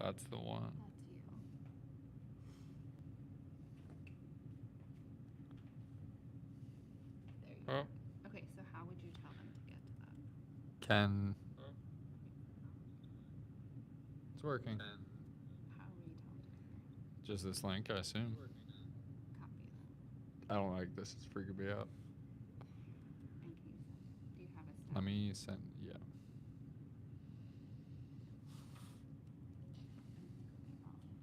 That's the one. That's you. There you Oh. are. Okay, so how would you tell them to get to that? Can. Oh. It's working. How will you tell them to get there? Just this link, I assume. Copy that. I don't like this. It's freaking me out. And can you send it? Do you have a snap? Let me send. Yeah.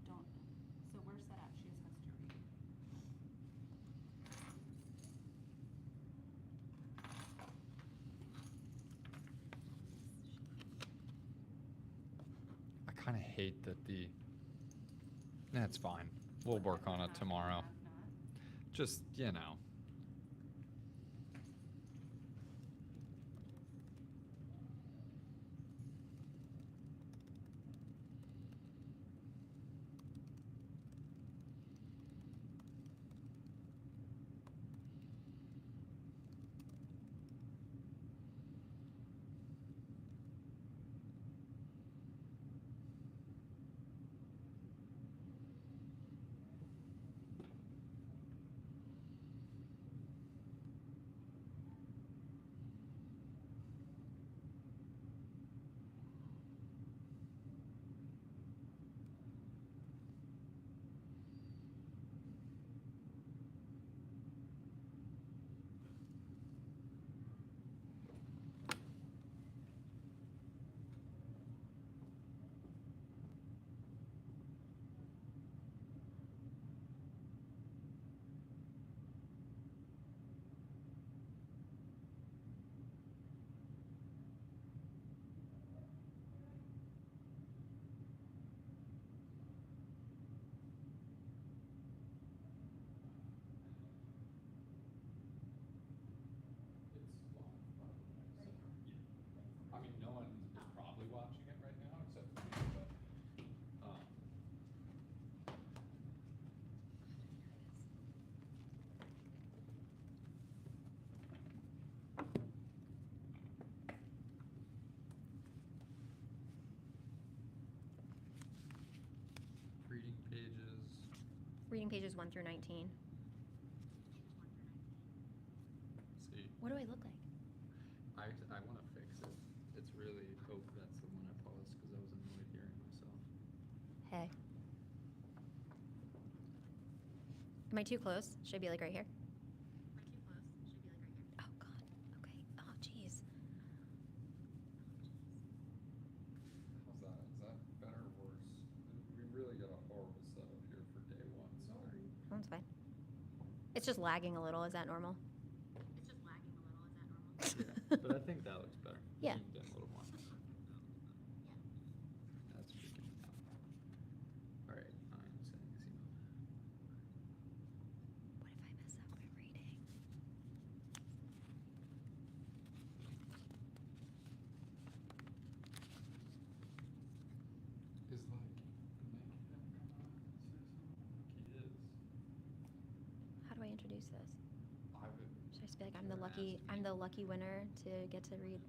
Don't. So we're set up. She just has to read. I kind of hate that the. That's fine. We'll work on it tomorrow. Just, you know. I mean, no one is probably watching it right now except for me, but. Reading pages. Reading pages 1 through 19. See. What do I look like? I want to fix it. It's really. Oh, that's the one I paused because I was annoyed hearing myself. Hey. Am I too close? Should I be like right here? Oh God. Okay. Oh jeez. How's that? Is that better or worse? We really got a horrible setup here for day one. Sorry. That's fine. It's just lagging a little. Is that normal? Yeah, but I think that looks better. Yeah. Zoomed in a little more. That's freaking me out. All right, I'm sending this email. What if I mess up my reading? Is like Nick he is. How do I introduce this? I would. Should I just be like I'm the lucky winner to get to read?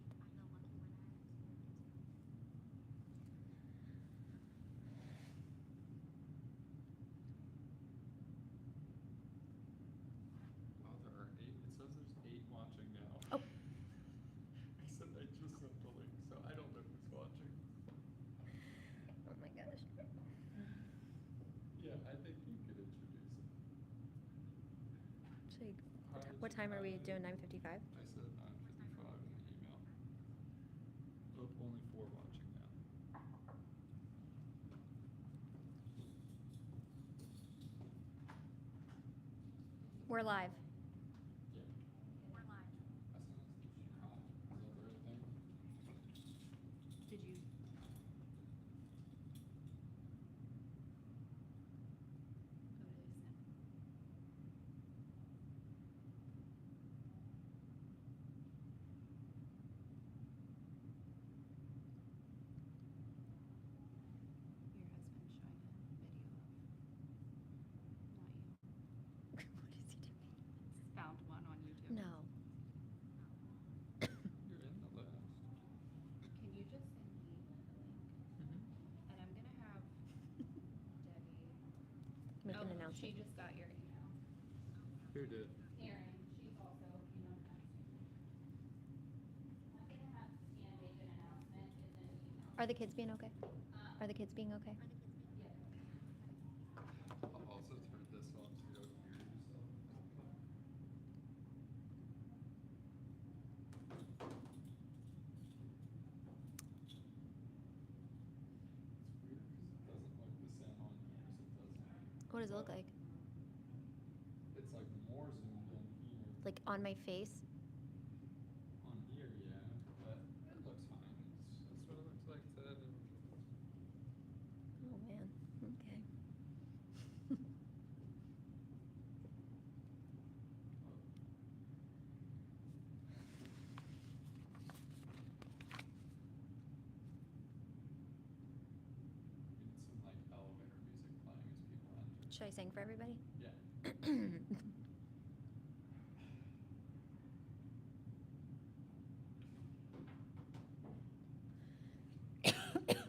Wow, there are 8. It says there's 8 watching now. Oh. I said I just sent the link, so I don't know who's watching. Oh my gosh. Yeah, I think you could introduce it. What time are we doing? 9:55? I said 9:55 in the email. Oh, only 4 watching now. We're live. Yeah. We're live. Is that the right thing? Did you? Go to snap. Your husband's showing a video of not you. What is he doing? an announcement. She just got your email. Who did? Erin, she's also emailed that to me. I'm gonna have Stan make an announcement and then email. Are the kids being okay? Are the kids being okay? I'll also turn this off so you don't hear yourself. It's weird because it doesn't like the sound on here as it does on here. What does it look like? It's like more zoomed in here. Like on my face? On here, yeah, but it looks fine. It's what it looks like to everyone. Oh man. Okay. We need some like elevator music playing as people enter. Should I sing for everybody? Yeah. Oh, there's 2 legs. Oh my gosh.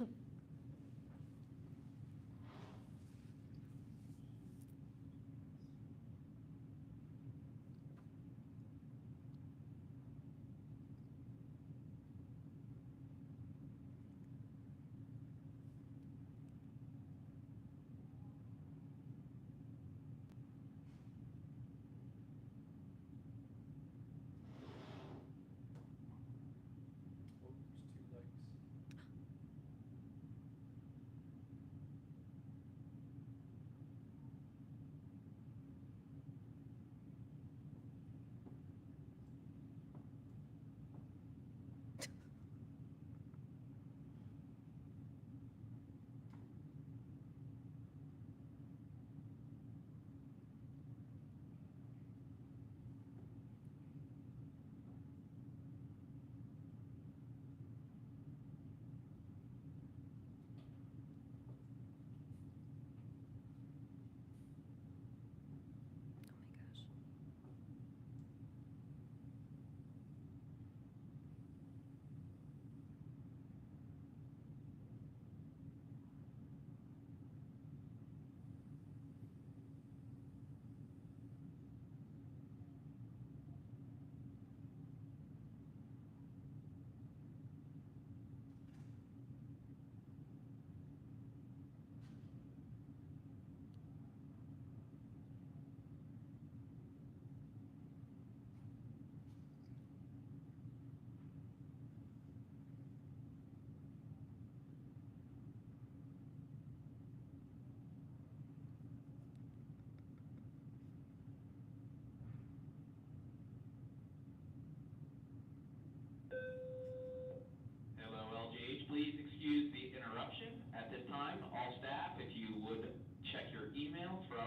Hello, LGH. Please excuse the interruption. At this time, all staff, if you would check your email for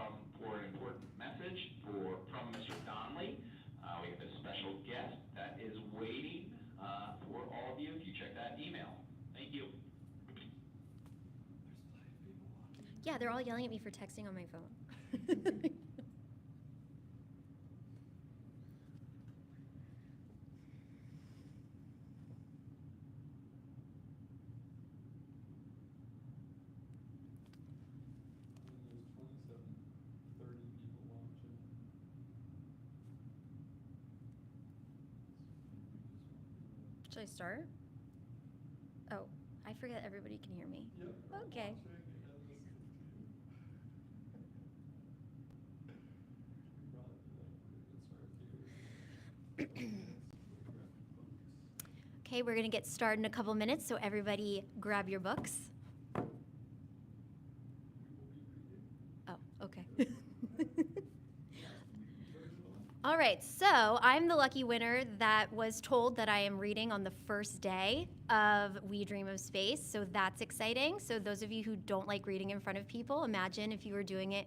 an important message from Mr. Donnelly. We have a special guest that is waiting for all of you if you check that email. Thank you. There's plenty of people watching. Yeah, they're all yelling at me for texting on my phone. There's 27, 30 people watching. Should I start? Oh, I forget everybody can hear me. Yep. we're Okay. watching and listening to you. We probably be like pretty good start here. Okay, we're going to get started in a couple minutes, so everybody grab your books. We will be reading. Oh, okay. All right, so I'm the lucky winner that was told that I am reading on the first day of We Dream of Space, so that's exciting. So those of you who don't like reading in front of people, imagine if you were doing it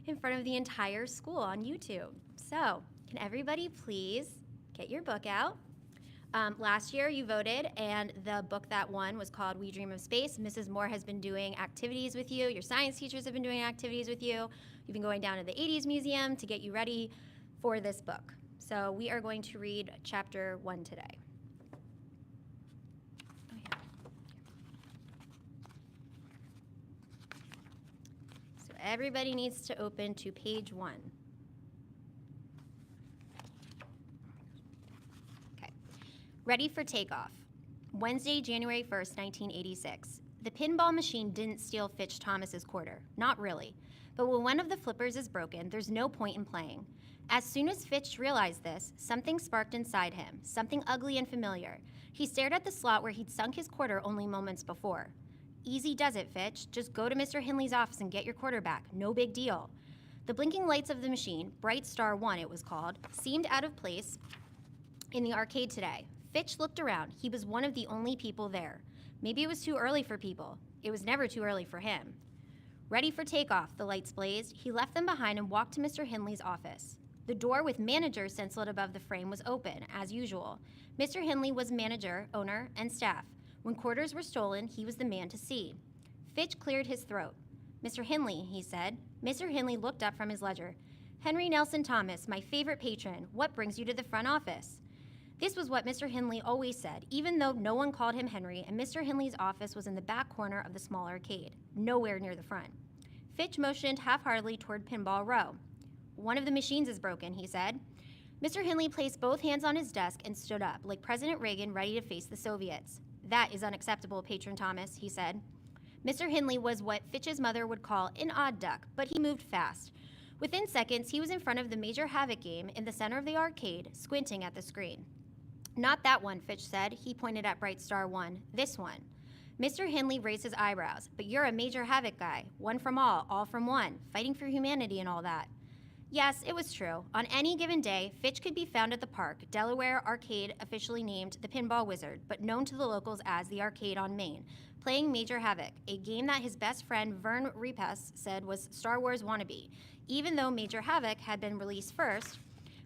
in front of the entire school on YouTube. So can everybody please get your book out? Last year you voted, and the book that won was called We Dream of Space. Mrs. Moore has been doing activities with you. Your science teachers have been doing activities with you. You've been going down to the 80s Museum to get you ready for this book. So we are going to read chapter 1 today. Oh, yeah. So everybody needs to open to page 1. Okay. Ready for takeoff. Wednesday, January 1st, 1986. The pinball machine didn't steal Fitch Thomas's quarter. Not really. But when one of the flippers is broken, there's no point in playing. As soon as Fitch realized this, something sparked inside him, something ugly and familiar. He stared at the slot where he'd sunk his quarter only moments before. Easy does it, Fitch. Just go to Mr. Hinley's office and get your quarter back. No big deal. The blinking lights of the machine, Bright Star 1 it was called, seemed out of place in the arcade today. Fitch looked around. He was one of the only people there. Maybe it was too early for people. It was never too early for him. Ready for takeoff, the lights blazed. He left them behind and walked to Mr. Hinley's office. The door with manager stenciled above the frame was open, as usual. Mr. Hinley was manager, owner, and staff. When quarters were stolen, he was the man to see. Fitch cleared his throat. Mr. Hinley, he said. Mr. Hinley looked up from his ledger. Henry Nelson Thomas, my favorite patron. What brings you to the front office? This was what Mr. Hinley always said, even though no one called him Henry, and Mr. Hinley's office was in the back corner of the small arcade, nowhere near the front. Fitch motioned half-heartedly toward Pinball Row. One of the machines is broken, he said. Mr. Hinley placed both hands on his desk and stood up, like President Reagan ready to face the Soviets. That is unacceptable, Patron Thomas, he said. Mr. Hinley was what Fitch's mother would call an odd duck, but he moved fast. Within seconds, he was in front of the Major Havoc game in the center of the arcade, squinting at the screen. Not that one, Fitch said. He pointed at Bright Star 1. This one. Mr. Hinley raised his eyebrows. But you're a Major Havoc guy. One from all from one. Fighting for humanity and all that. Yes, it was true. On any given day, Fitch could be found at the park, Delaware Arcade, officially named the Pinball Wizard, but known to the locals as the Arcade on Main, playing Major Havoc, a game that his best friend Vern Repas said was Star Wars wannabe, even though Major Havoc had been released first.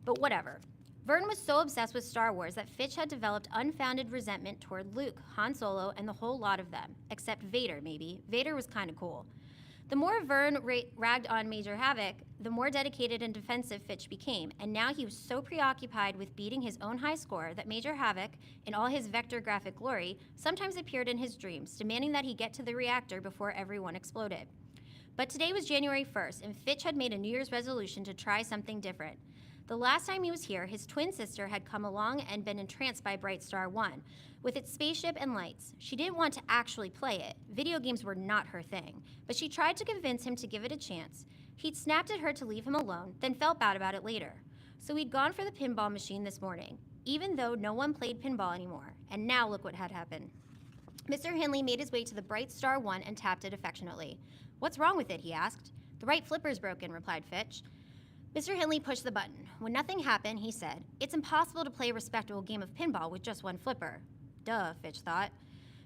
But whatever. Vern was so obsessed with Star Wars that Fitch had developed unfounded resentment toward Luke, Han Solo, and the whole lot of them, except Vader, maybe. Vader was kind of cool. The more Vern ragged on Major Havoc, the more dedicated and defensive Fitch became, and now he was so preoccupied with beating his own high score that Major Havoc, in all his vector graphic glory, sometimes appeared in his dreams, demanding that he get to the reactor before everyone exploded. But today was January 1st, and Fitch had made a New Year's resolution to try something different. The last time he was here, his twin sister had come along and been entranced by Bright Star 1, with its spaceship and lights. She didn't want to actually play it. Video games were not her thing, but she tried to convince him to give it a chance. He'd snapped at her to leave him alone, then felt bad about it later. So he'd gone for the pinball machine this morning, even though no one played pinball anymore. And now look what had happened. Mr. Hinley made his way to the Bright Star 1 and tapped it affectionately. What's wrong with it, he asked. The right flipper's broken, replied Fitch. Mr. Hinley pushed the button. When nothing happened, he said, it's impossible to play a respectable game of pinball with just one flipper. Duh, Fitch thought.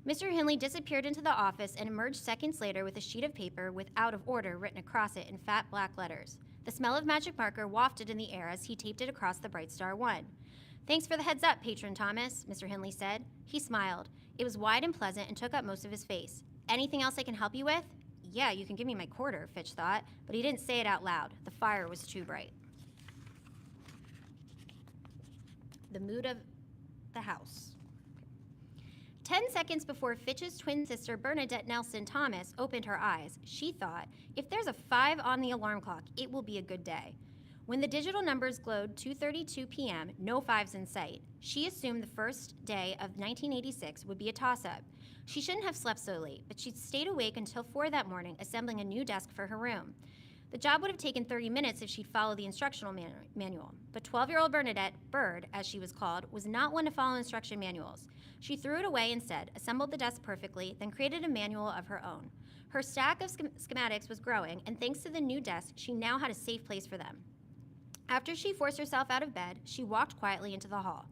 Mr. Hinley disappeared into the office and emerged seconds later with a sheet of paper with out of order written across it in fat black letters. The smell of magic marker wafted in the air as he taped it across the Bright Star 1. Thanks for the heads up, Patron Thomas, Mr. Hinley said. He smiled. It was wide and pleasant and took up most of his face. Anything else I can help you with? Yeah, you can give me my quarter, Fitch thought, but he didn't say it out loud. The fire was too bright. The mood of the house. 10 seconds before Fitch's twin sister Bernadette Nelson Thomas opened her eyes, she thought, if there's a 5 on the alarm clock, it will be a good day. When the digital numbers glowed 2:32 p.m., no 5s in sight, she assumed the first day of 1986 would be a toss-up. She shouldn't have slept so late, but she'd stayed awake until 4 that morning, assembling a new desk for her room. The job would have taken 30 minutes if she'd followed the instructional manual. But 12-year-old Bernadette, Bird, as she was called, was not one to follow instruction manuals. She threw it away instead, assembled the desk perfectly, then created a manual of her own. Her stack of schematics was growing, and thanks to the new desk, she now had a safe place for them. After she forced herself out of bed, she walked quietly into the hall.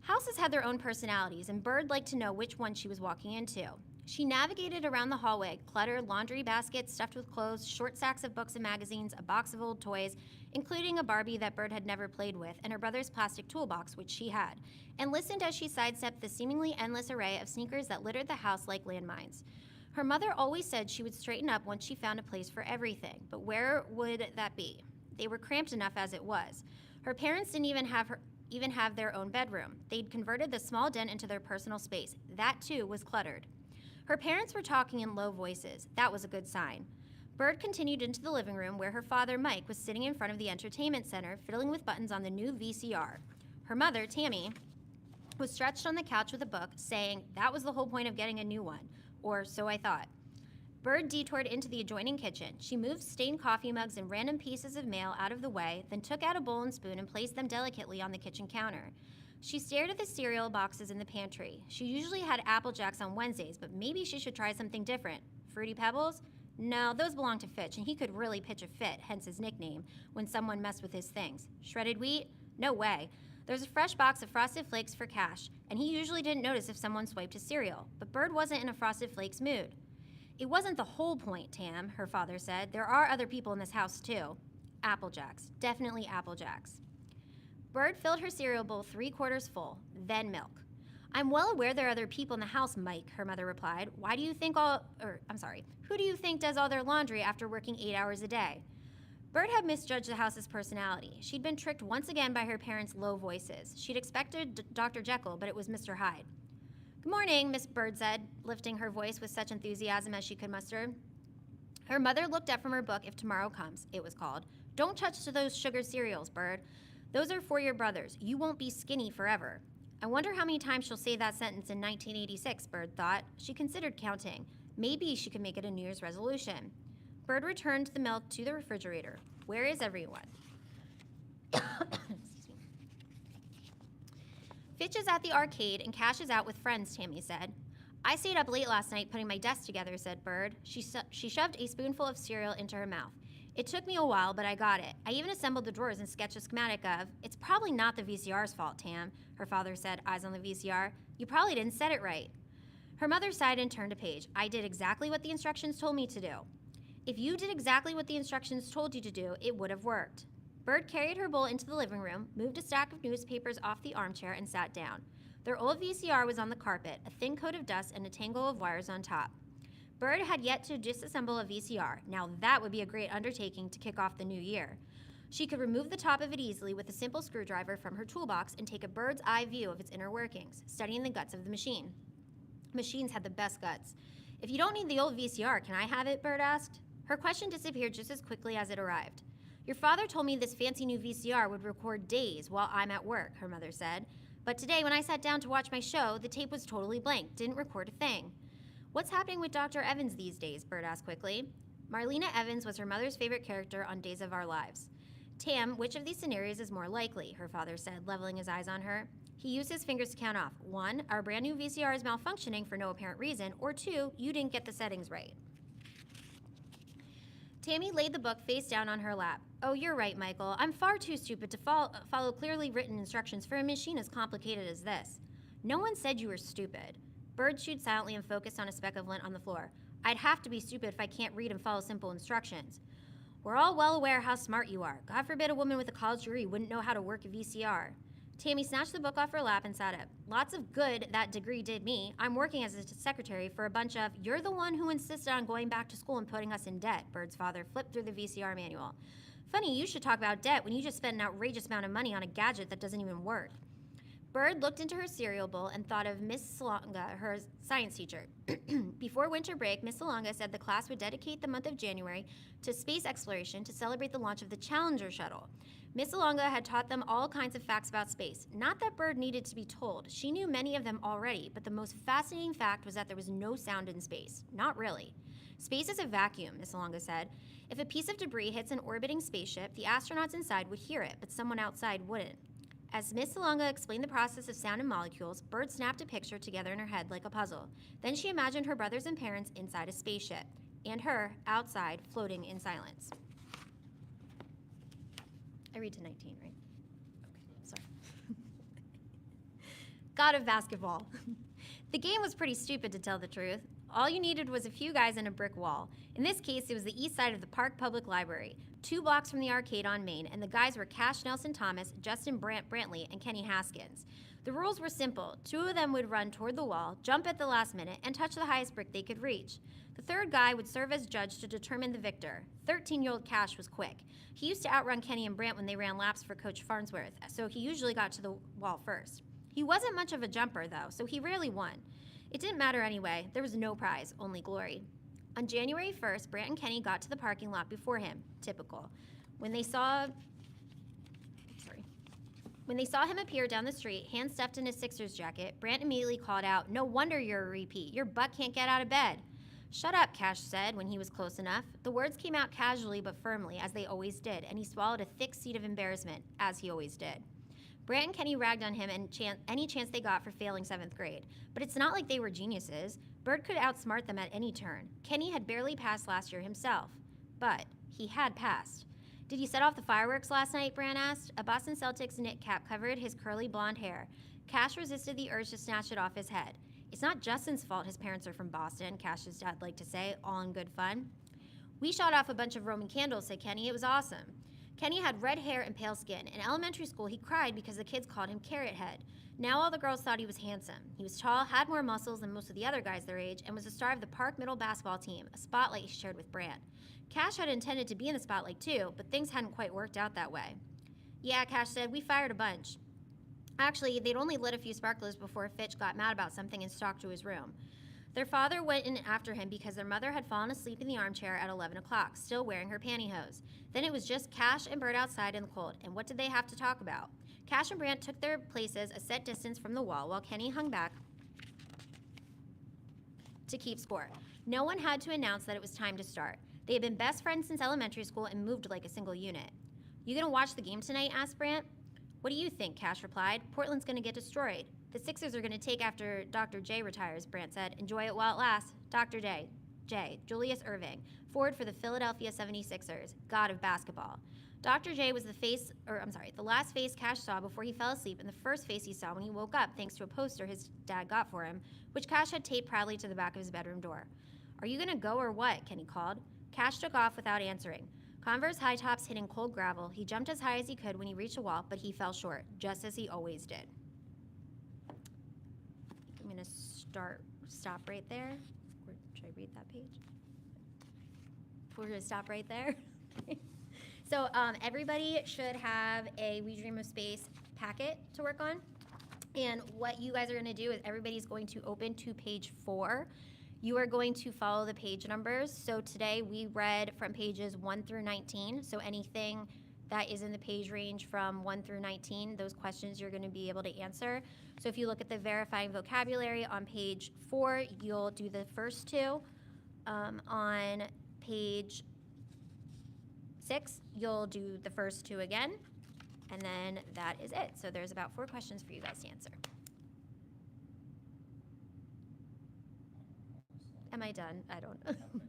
Houses had their own personalities, and Bird liked to know which one she was walking into. She navigated around the hallway, cluttered laundry baskets stuffed with clothes, short sacks of books and magazines, a box of old toys, including a Barbie that Bird had never played with, and her brother's plastic toolbox, which she had, and listened as she sidestepped the seemingly endless array of sneakers that littered the house like landmines. Her mother always said she would straighten up once she found a place for everything, but where would that be? They were cramped enough as it was. Her parents didn't even have their own bedroom. They'd converted the small den into their personal space. That, too, was cluttered. Her parents were talking in low voices. That was a good sign. Bird continued into the living room where her father, Mike, was sitting in front of the entertainment center, fiddling with buttons on the new VCR. Her mother, Tammy, was stretched on the couch with a book, saying that was the whole point of getting a new one, or so I thought. Bird detoured into the adjoining kitchen. She moved stained coffee mugs and random pieces of mail out of the way, then took out a bowl and spoon and placed them delicately on the kitchen counter. She stared at the cereal boxes in the pantry. She usually had Apple Jacks on Wednesdays, but maybe she should try something different. Fruity Pebbles? No, those belonged to Fitch, and he could really pitch a fit, hence his nickname, when someone messed with his things. Shredded wheat? No way. There was a fresh box of Frosted Flakes for Cash, and he usually didn't notice if someone swiped his cereal. But Bird wasn't in a Frosted Flakes mood. It wasn't the whole point, Tam, her father said. There are other people in this house, too. Apple Jacks. Definitely Apple Jacks. Bird filled her cereal bowl 3/4 full, then milk. I'm well aware there are other people in the house, Mike, her mother replied. Who do you think does all their laundry after working 8 hours a day? Bird had misjudged the house's personality. She'd been tricked once again by her parents' low voices. She'd expected Dr. Jekyll, but it was Mr. Hyde. Good morning, Miss Bird said, lifting her voice with such enthusiasm as she could muster. Her mother looked up from her book. If Tomorrow Comes, it was called. Don't touch those sugar cereals, Bird. Those are for your brothers. You won't be skinny forever. I wonder how many times she'll say that sentence in 1986, Bird thought. She considered counting. Maybe she could make it a New Year's resolution. Bird returned the milk to the refrigerator. Where is everyone? Excuse me. Fitch is at the arcade and Cash is out with friends, Tammy said. I stayed up late last night putting my desk together, said Bird. She shoved a spoonful of cereal into her mouth. It took me a while, but I got it. I even assembled the drawers and sketched a schematic of. It's probably not the VCR's fault, Tam, her father said, eyes on the VCR. You probably didn't set it right. Her mother sighed and turned a page. I did exactly what the instructions told me to do. If you did exactly what the instructions told you to do, it would have worked. Bird carried her bowl into the living room, moved a stack of newspapers off the armchair, and sat down. Their old VCR was on the carpet, a thin coat of dust and a tangle of wires on top. Bird had yet to disassemble a VCR. Now that would be a great undertaking to kick off the new year. She could remove the top of it easily with a simple screwdriver from her toolbox and take a bird's eye view of its inner workings, studying the guts of the machine. Machines had the best guts. If you don't need the old VCR, can I have it? Bird asked. Her question disappeared just as quickly as it arrived. Your father told me this fancy new VCR would record days while I'm at work, her mother said. But today when I sat down to watch my show, the tape was totally blank, didn't record a thing. What's happening with Dr. Evans these days? Bird asked quickly. Marlena Evans was her mother's favorite character on Days of Our Lives. Tam, which of these scenarios is more likely? Her father said, leveling his eyes on her. He used his fingers to count off. 1, our brand new VCR is malfunctioning for no apparent reason, or 2, you didn't get the settings right. Tammy laid the book face down on her lap. Oh, you're right, Michael. I'm far too stupid to follow clearly written instructions for a machine as complicated as this. No one said you were stupid. Bird chewed silently and focused on a speck of lint on the floor. I'd have to be stupid if I can't read and follow simple instructions. We're all well aware how smart you are. God forbid a woman with a college degree wouldn't know how to work a VCR. Tammy snatched the book off her lap and sat up. Lots of good that degree did me. I'm working as a secretary for a bunch of, you're the one who insisted on going back to school and putting us in debt. Bird's father flipped through the VCR manual. Funny, you should talk about debt when you just spent an outrageous amount of money on a gadget that doesn't even work. Bird looked into her cereal bowl and thought of Miss Salonga, her science teacher. Before winter break, Miss Salonga said the class would dedicate the month of January to space exploration to celebrate the launch of the Challenger shuttle. Miss Salonga had taught them all kinds of facts about space. Not that Bird needed to be told. She knew many of them already, but the most fascinating fact was that there was no sound in space. Not really. Space is a vacuum, Miss Salonga said. If a piece of debris hits an orbiting spaceship, the astronauts inside would hear it, but someone outside wouldn't. As Miss Salonga explained the process of sound and molecules, Bird snapped a picture together in her head like a puzzle. Then she imagined her brothers and parents inside a spaceship, and her outside, floating in silence. I read to 19, right? Okay, sorry. God of basketball. The game was pretty stupid, to tell the truth. All you needed was a few guys and a brick wall. In this case, it was the east side of the Park Public Library, 2 blocks from the arcade on Main, and the guys were Cash Nelson Thomas, Justin Brantley, and Kenny Haskins. The rules were simple. 2 of them would run toward the wall, jump at the last minute, and touch the highest brick they could reach. The third guy would serve as judge to determine the victor. 13-year-old Cash was quick. He used to outrun Kenny and Brant when they ran laps for Coach Farnsworth, so he usually got to the wall first. He wasn't much of a jumper, though, so he rarely won. It didn't matter anyway. There was no prize, only glory. On January 1st, Brant and Kenny got to the parking lot before him. Typical. When they saw him appear down the street, hand stuffed in his Sixers jacket, Brant immediately called out, "No wonder you're a repeat. Your butt can't get out of bed." "Shut up," Cash said when he was close enough. The words came out casually but firmly, as they always did, and he swallowed a thick seed of embarrassment, as he always did. Brant and Kenny ragged on him and any chance they got for failing 7th grade. But it's not like they were geniuses. Bird could outsmart them at any turn. Kenny had barely passed last year himself. But he had passed. "Did you set off the fireworks last night?" Brant asked. A Boston Celtics knit cap covered his curly blonde hair. Cash resisted the urge to snatch it off his head. "It's not Justin's fault his parents are from Boston," Cash's dad liked to say, all in good fun. "We shot off a bunch of Roman candles," said Kenny. "It was awesome." Kenny had red hair and pale skin. In elementary school, he cried because the kids called him Carrot Head. Now all the girls thought he was handsome. He was tall, had more muscles than most of the other guys their age, and was the star of the Park Middle basketball team, a spotlight he shared with Brant. Cash had intended to be in the spotlight too, but things hadn't quite worked out that way. "Yeah," Cash said, "we fired a bunch." Actually, they'd only lit a few sparklers before Fitch got mad about something and stalked to his room. Their father went in after him because their mother had fallen asleep in the armchair at 11 o'clock, still wearing her pantyhose. Then it was just Cash and Bird outside in the cold, and what did they have to talk about? Cash and Brant took their places a set distance from the wall while Kenny hung back to keep score. No one had to announce that it was time to start. They had been best friends since elementary school and moved like a single unit. "You gonna watch the game tonight?" asked Brant. "What do you think?" Cash replied. "Portland's gonna get destroyed. The Sixers are gonna take after Dr. J retires," Brant said. "Enjoy it while it lasts." Dr. J, Julius Erving, forward for the Philadelphia 76ers, god of basketball. Dr. J was the last face Cash saw before he fell asleep, and the first face he saw when he woke up thanks to a poster his dad got for him, which Cash had taped proudly to the back of his bedroom door. "Are you gonna go or what?" Kenny called. Cash took off without answering. Converse high tops hitting cold gravel, he jumped as high as he could when he reached a wall, but he fell short, just as he always did. I'm gonna stop right there. Or should I read that page? We're gonna stop right there. So everybody should have a We Dream of Space packet to work on. And what you guys are gonna do is everybody's going to open to page 4. You are going to follow the page numbers. So today we read from pages 1 through 19. So anything that is in the page range from 1 through 19, those questions you're gonna be able to answer. So if you look at the verifying vocabulary on page 4, you'll do the first 2. On page 6, you'll do the first 2 again. And then that is it. So there's about 4 questions for you guys to answer. Am I done? I don't know.